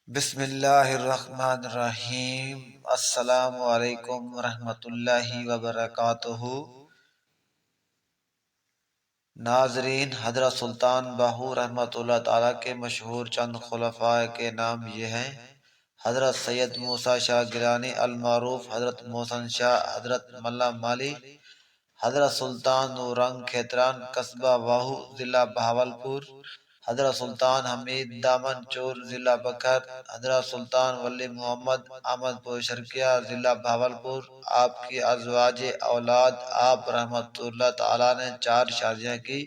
بسم اللہ الرحمن الرحیم۔ السلام علیکم ورحمۃ اللہ وبرکاتہ۔ ناظرین، حضرت سلطان باہو رحمۃ اللہ تعالیٰ کے مشہور چند خلفاء کے نام یہ ہیں: حضرت سید موسیٰ شاہ گیلانی المعروف حضرت محسن شاہ، حضرت ملا مالی، حضرت سلطان نورنگ کھیتران قصبہ باہو ضلع بہاولپور، حضرت سلطان حمید دامن چور ضلع بکر، حضرت سلطان ولی محمد احمد پور شرقیہ ضلع بہاولپور۔ آپ کی ازواج اولاد، آپ رحمۃ اللہ تعالیٰ نے 4 شادیاں کی،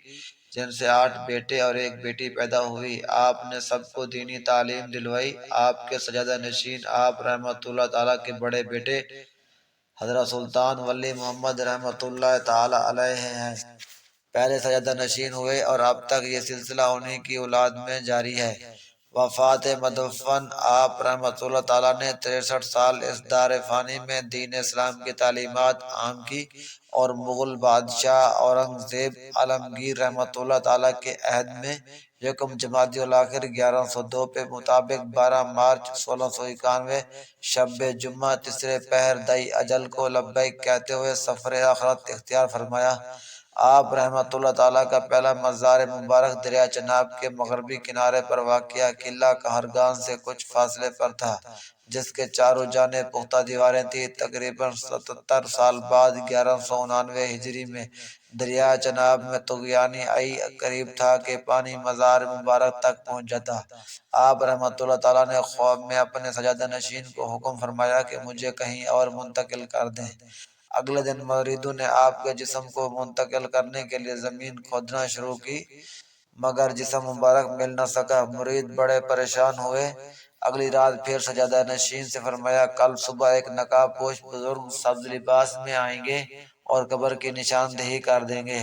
جن سے 8 بیٹے اور 1 بیٹی پیدا ہوئی۔ آپ نے سب کو دینی تعلیم دلوائی۔ آپ کے سجادہ نشین آپ رحمۃ اللہ تعالیٰ کے بڑے بیٹے حضرت سلطان ولی محمد رحمۃ اللہ تعالیٰ علیہ ہیں، پہلے سجادہ نشین ہوئے اور اب تک یہ سلسلہ انہی کی اولاد میں جاری ہے۔ وفات مدفن آپ رحمۃ اللہ تعالیٰ نے 63 سال اس دار فانی میں دین اسلام کی تعلیمات عام کی، اور مغل بادشاہ اورنگزیب عالمگیر رحمۃ اللہ تعالیٰ کے عہد میں یکم جمادی الاخر 1102 کے مطابق 12 مارچ 1691 شب جمعہ تیسرے پہر دئی اجل کو لبیک کہتے ہوئے سفر آخرت اختیار فرمایا۔ آپ رحمۃ اللہ تعالیٰ کا پہلا مزار مبارک دریا چناب کے مغربی کنارے پر واقع قلعہ کہرگان سے کچھ فاصلے پر تھا، جس کے چاروں جانب پختہ دیواریں تھیں۔ تقریباً 77 سال بعد 1199 ہجری میں دریا چناب میں طغیان ای قریب تھا کہ پانی مزار مبارک تک پہنچ جاتا۔ آپ رحمۃ اللہ تعالیٰ نے خواب میں اپنے سجادہ نشین کو حکم فرمایا کہ مجھے کہیں اور منتقل کر دیں۔ اگلے دن مریدوں نے آپ کے جسم کو منتقل کرنے کے لیے زمین کھودنا شروع کی، مگر جسم مبارک مل نہ سکا۔ مرید بڑے پریشان ہوئے۔ اگلی رات پھر سجادہ نشین سے فرمایا، کل صبح ایک نقاب پوش بزرگ سبز لباس میں آئیں گے اور قبر کی نشاندہی کر دیں گے۔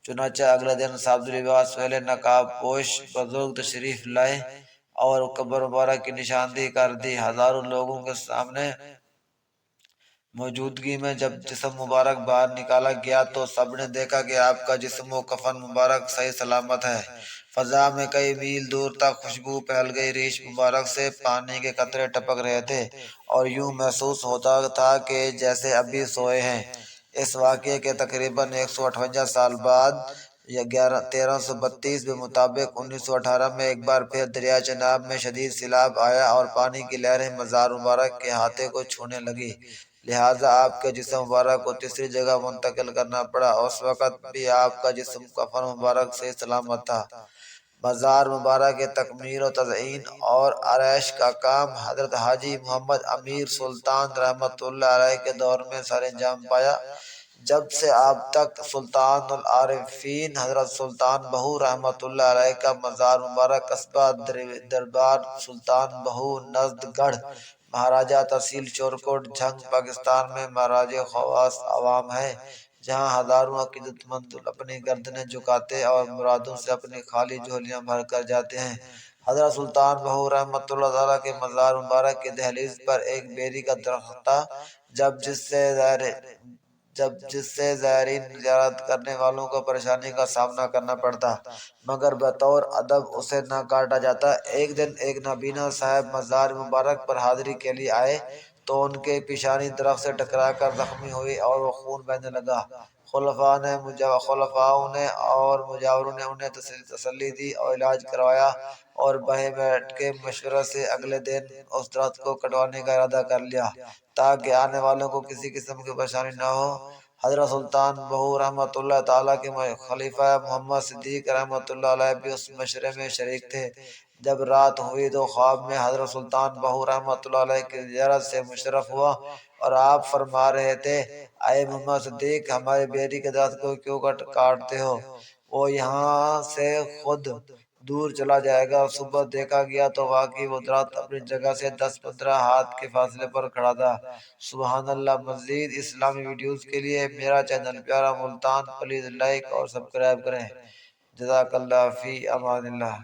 چنانچہ اگلے دن سبز لباس والے نقاب پوش بزرگ تشریف لائے اور قبر مبارک کی نشاندہی کر دی۔ ہزاروں لوگوں کے سامنے موجودگی میں جب جسم مبارک باہر نکالا گیا تو سب نے دیکھا کہ آپ کا جسم و کفن مبارک صحیح سلامت ہے۔ فضا میں کئی میل دور تک خوشبو پھیل گئی، ریش مبارک سے پانی کے قطرے ٹپک رہے تھے اور یوں محسوس ہوتا تھا کہ جیسے ابھی سوئے ہیں۔ اس واقعے کے تقریباً 158 سال بعد 1332 کے مطابق 1918 میں ایک بار پھر دریا چناب میں شدید سیلاب آیا اور پانی کی لہریں مزار مبارک کے احاطے کو چھونے لگی، لہٰذا آپ کے جسم مبارک کو تیسری جگہ منتقل کرنا پڑا۔ اس وقت بھی آپ کا جسم کفن مبارک سے سلامت تھا۔ مزار مبارک کے تکمیر و تزئین اور آرائش کا کام حضرت حاجی محمد امیر سلطان رحمۃ اللہ علیہ کے دور میں سر انجام پایا۔ جب سے آج تک سلطان العارفین حضرت سلطان بہو رحمۃ اللہ علیہ کا مزار مبارک قصبہ دربار سلطان بہو نزد گڑھ مہاراجہ تحصیل چورکوٹ جھنگ پاکستان میں معراج خواص عوام ہے، جہاں ہزاروں عقیدت مند اپنی گردنیں جھکاتے اور مرادوں سے اپنی خالی جھولیاں بھر کر جاتے ہیں۔ حضرت سلطان بہو رحمۃ اللہ تعالیٰ کے مزار مبارک کی دہلیز پر ایک بیری کا درخت تھا، جس سے زائرین زیارت کرنے والوں کو پریشانی کا سامنا کرنا پڑتا، مگر بطور ادب اسے نہ کاٹا جاتا۔ ایک دن ایک نابینا صاحب مزار مبارک پر حاضری کے لیے آئے تو ان کی پیشانی درخت سے ٹکرا کر زخمی ہوئی اور وہ خون بہنے لگا۔ خلفاؤں نے اور مجاوروں نے انہیں تسلی دی اور علاج کروایا، اور بہے بیٹھ کے مشورہ سے اگلے دن اس درخت کو کٹوانے کا ارادہ کر لیا تاکہ آنے والوں کو کسی قسم کی پریشانی نہ ہو۔ حضرت سلطان بہو رحمۃ اللہ تعالیٰ کے خلیفہ محمد صدیق رحمۃ اللہ علیہ بھی اس مشورے میں شریک تھے۔ جب رات ہوئی تو خواب میں حضرت سلطان بہو رحمۃ اللہ علیہ کی زیارت سے مشرف ہوا اور آپ فرما رہے تھے، اے محمد صدیق، ہمارے بیری کے درخت کو کیوں کاٹتے ہو؟ وہ یہاں سے خود دور چلا جائے گا۔ صبح دیکھا گیا تو واقعی وہ درخت اپنی جگہ سے 10-15 ہاتھ کے فاصلے پر کھڑا تھا۔ سبحان اللہ۔ مزید اسلامی ویڈیوز کے لیے میرا چینل پیارا ملتان پلیز لائک اور سبسکرائب کریں۔ جزاک اللہ، فی امان اللہ۔